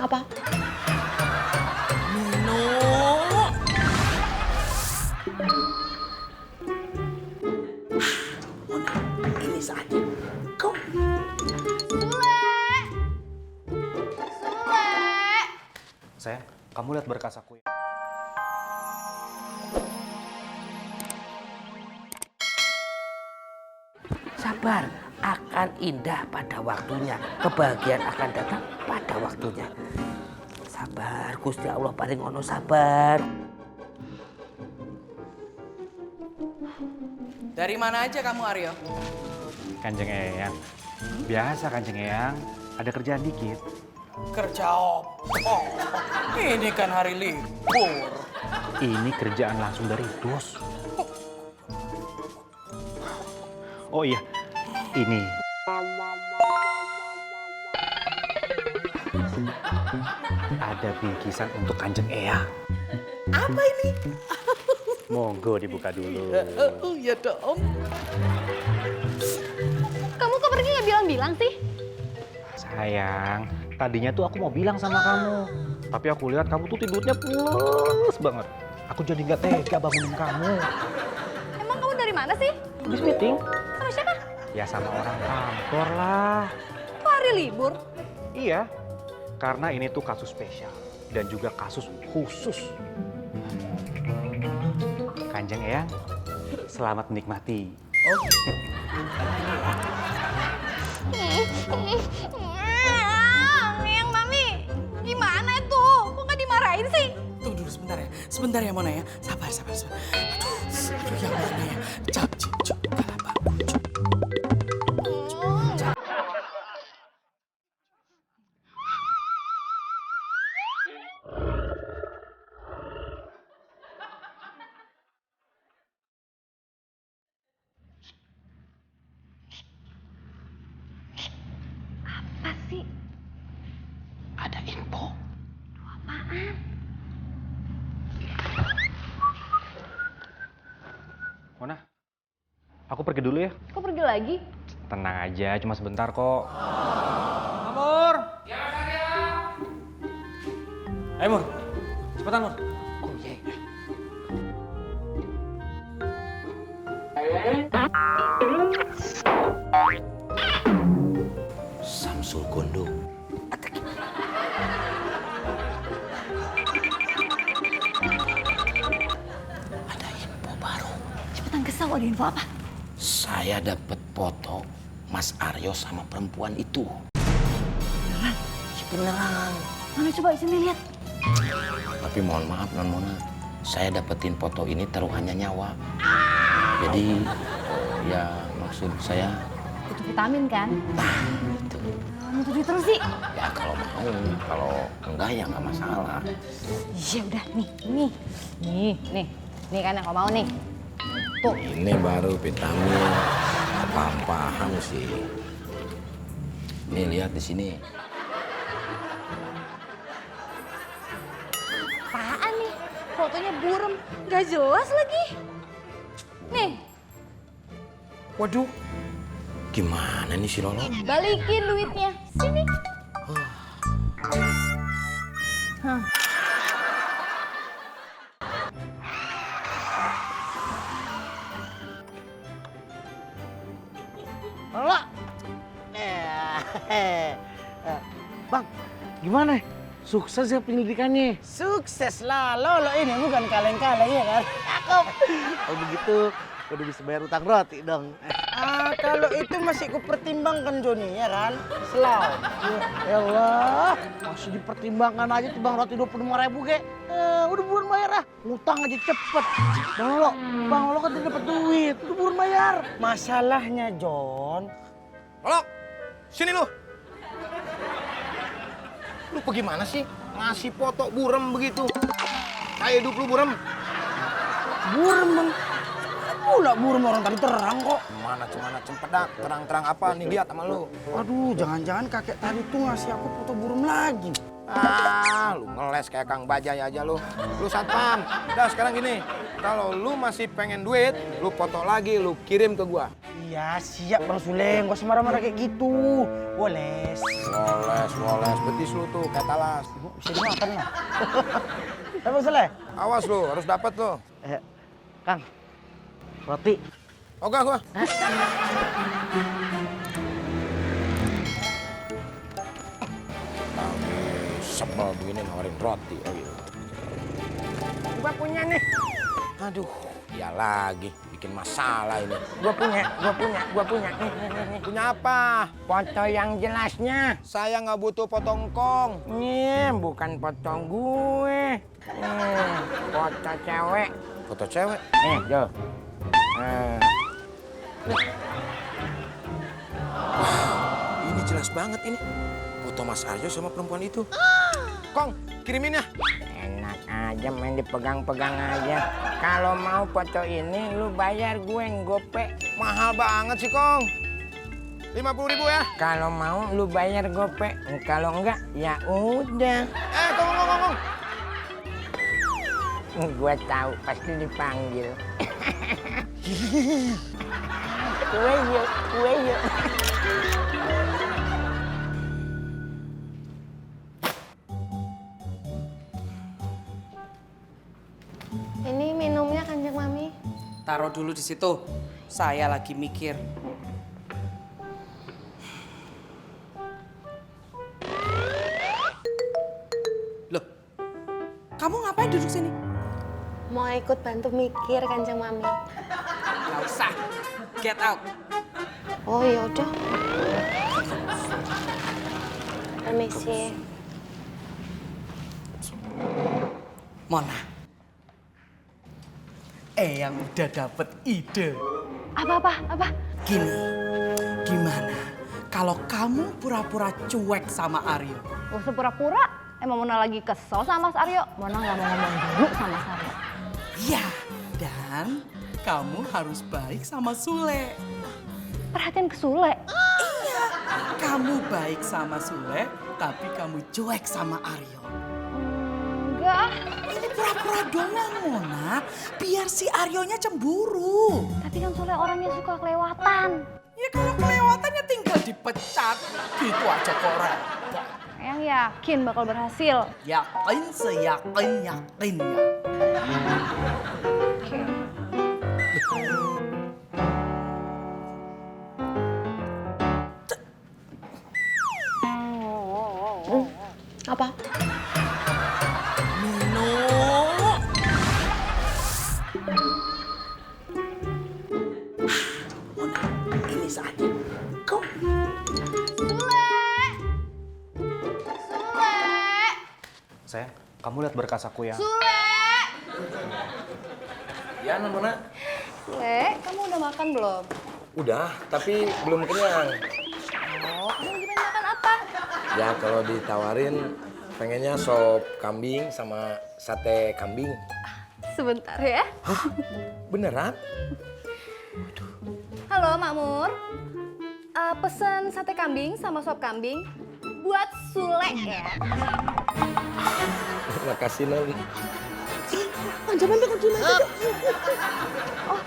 Apa? Nino. Ini saatnya. Kau. Sayang, kamu lihat berkas aku ya. Sabar, akan indah pada waktunya. Kebahagiaan akan datang pada waktunya. Sabar, Gusti Allah paling ono sabar. Dari mana aja kamu, Aryo? Kanjeng Eyang. Biasa Kanjeng Eyang, ada kerjaan dikit. Kerja apa? Ini kan hari libur. Ini kerjaan langsung dari bos. Oh iya, ini. Ada bingkisan untuk Kanjeng Eyang. Apa ini? Monggo dibuka dulu. Oh iya dong. Kamu kok pergi nggak bilang-bilang sih? Sayang, tadinya tuh aku mau bilang sama kamu. Tapi aku lihat kamu tuh tidurnya pules banget. Aku jadi nggak tega bangunin kamu. Emang kamu dari mana sih? Habis meeting? Sama siapa? Ya sama orang kantor lah. Kok hari libur? Iya, karena ini tuh kasus spesial dan juga kasus khusus. Kanjeng Eyang, selamat menikmati. Yang Mami, gimana itu? Kok nggak dimarahin sih? Tunggu dulu sebentar ya. Sebentar ya Mona ya. Sabar. Aduh, yang mana ya? Cep. Kalapa. Apa sih? Ada info. Apaan? Mona, aku pergi dulu ya. Kok pergi lagi? Tenang aja, cuma sebentar kok. Amor. Ya, Ayo, Mur. Cepetan, Mur. Oh iya. Samsul Gondo. Ada info baru. Cepetan kesal, ada info apa? Saya dapat foto Mas Aryo sama perempuan itu. Beneran? Ya beneran. Mana coba sini lihat. Tapi mohon maaf Non Mona, saya dapetin foto ini taruhannya nyawa. Jadi ya maksud saya Butuh vitamin kan? itu. Butuh duit terus sih. Ya kalau mau, kalau enggak ya nggak masalah. Iya udah, nih kan yang kau mau nih. Tuh. Ini baru vitamin. Paham sih. Nih lihat di sini. Apaan nih? Fotonya burem, nggak jelas lagi. Nih, Waduh, gimana nih si Lolo? balikin duitnya. Sini. Hah. Lolo. Bang, gimana? Sukses ya penyelidikannya? Sukses lah, Lolo ini bukan kaleng-kaleng ya kan? Cakep. Oh begitu, udah bisa bayar utang roti dong. Kalau itu masih kupertimbangkan Joni ya kan? Selau. Ya Allah, masih dipertimbangkan aja tuh bang roti 25.000 ke. Udah buruan bayar ah, ngutang aja cepet. Bang Lolo kan dapat duit, udah buruan bayar. Masalahnya John. Lolo, sini lu. Lu bagaimana sih ngasih foto burem begitu? Kayak hidup lu burem. Burem bang. Pula burem orang tadi terang kok. Mana cempedak, terang-terang apa nih lihat sama lu. Aduh, jangan-jangan kakek tadi tuh ngasih aku foto burem lagi. Ah, lu ngeles kayak Kang Bajai aja lu. Lu satpam. Udah sekarang gini, kalau lu masih pengen duit, lu foto lagi, lu kirim ke gua. Iya siap Bang Sule, gak usah marah-marah kayak gitu. Woles. Woles, betis lu tuh, kayak talas. Bisa dimakan lah. Bang Sule. Awas lu, harus dapat lu. Kang, roti. Oke, gua. Sebel begini nawarin roti. Oh iya. Gua punya nih. Aduh, dia lagi bikin masalah ini. Gua punya. Nih. Punya apa? Foto yang jelasnya. Saya nggak butuh potong kong. Nih, bukan foto gue. Nih, foto cewek. Foto cewek? Nih, tuh. Ini jelas banget ini. Foto Mas Aryo sama perempuan itu. Kong, kirimin ya. Enak aja main dipegang-pegang aja. Kalau mau foto ini lu bayar gue gope. Mahal banget sih, Kong. 50.000 ya. Kalau mau lu bayar gope. Kalau enggak ya udah. Kong. Gue tahu pasti dipanggil. Kue yuk. Ini minumnya Kanjeng Mami. Taruh dulu di situ. Saya lagi mikir. Loh, kamu ngapain duduk sini? Mau ikut bantu mikir Kanjeng Mami. Gak usah. Get out. Oh yaudah. Permisi. Mona. Yang udah dapet ide. Apa? Gini, gimana kalau kamu pura-pura cuek sama Aryo? Gak usah pura-pura. Emang Mona lagi kesel sama Mas Aryo. Mona gak mau ngomong dulu sama Mas Aryo. Ya, dan kamu harus baik sama Sule. Perhatian ke Sule. Iya, kamu baik sama Sule, tapi kamu cuek sama Aryo. Enggak. Ini pura-pura doang, Mona. Biar si Aryonya cemburu. Tapi kan Sule orangnya suka kelewatan. Ya kalau kelewatannya tinggal dipecat. Gitu aja kok, repot. Yang yakin bakal berhasil. Yakin seyakin-yakinnya. Oke. Apa? Mona, ini saatnya. Kau Sayang, kamu lihat berkas aku ya. Ya, Mona. Sule, kamu udah makan belum? Udah, tapi belum kenyang. Oh, kamu lagi pengen makan apa? Ya, kalau ditawarin pengennya sop kambing sama sate kambing. Sebentar ya. Beneran? Halo, Makmur. Pesen sate kambing sama sop kambing buat Sule ya. Makasih, Non. Oh,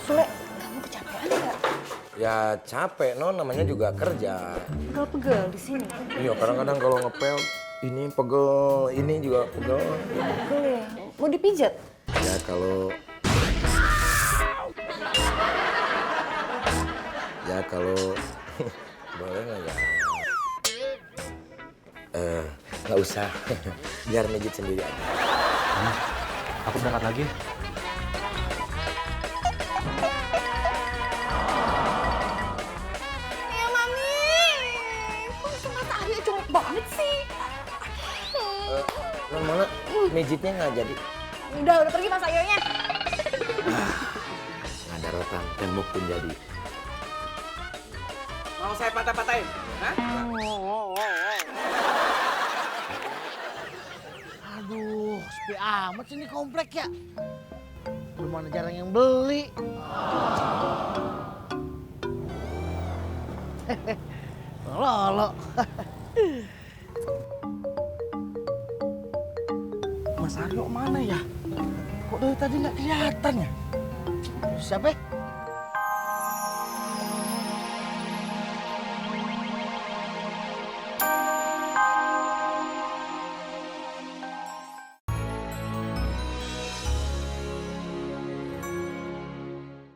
Sule, kamu kecapean nggak? Ya capek, Non. Namanya juga kerja. Pegel-pegel di sini. Iya, kadang-kadang kalau ngepel, ini pegel, ini juga pegel. Pegel ya. Mau dipijat? Ya kalau... boleh nggak ya? Nggak usah. Biar mijit sendiri aja. Aku berangkat lagi. Ya, Mami. Kok sama Aryo colok banget sih? Non, mana mijitnya nggak jadi? Udah pergi Mas Aryonya. Nggak ada rotan, tembok pun jadi. Mau saya patah-patahin? Hah? Aduh, sepi amat sih ini komplek ya. Mana jarang yang beli. Lolo. tadi nggak kelihatan ya? Siapa?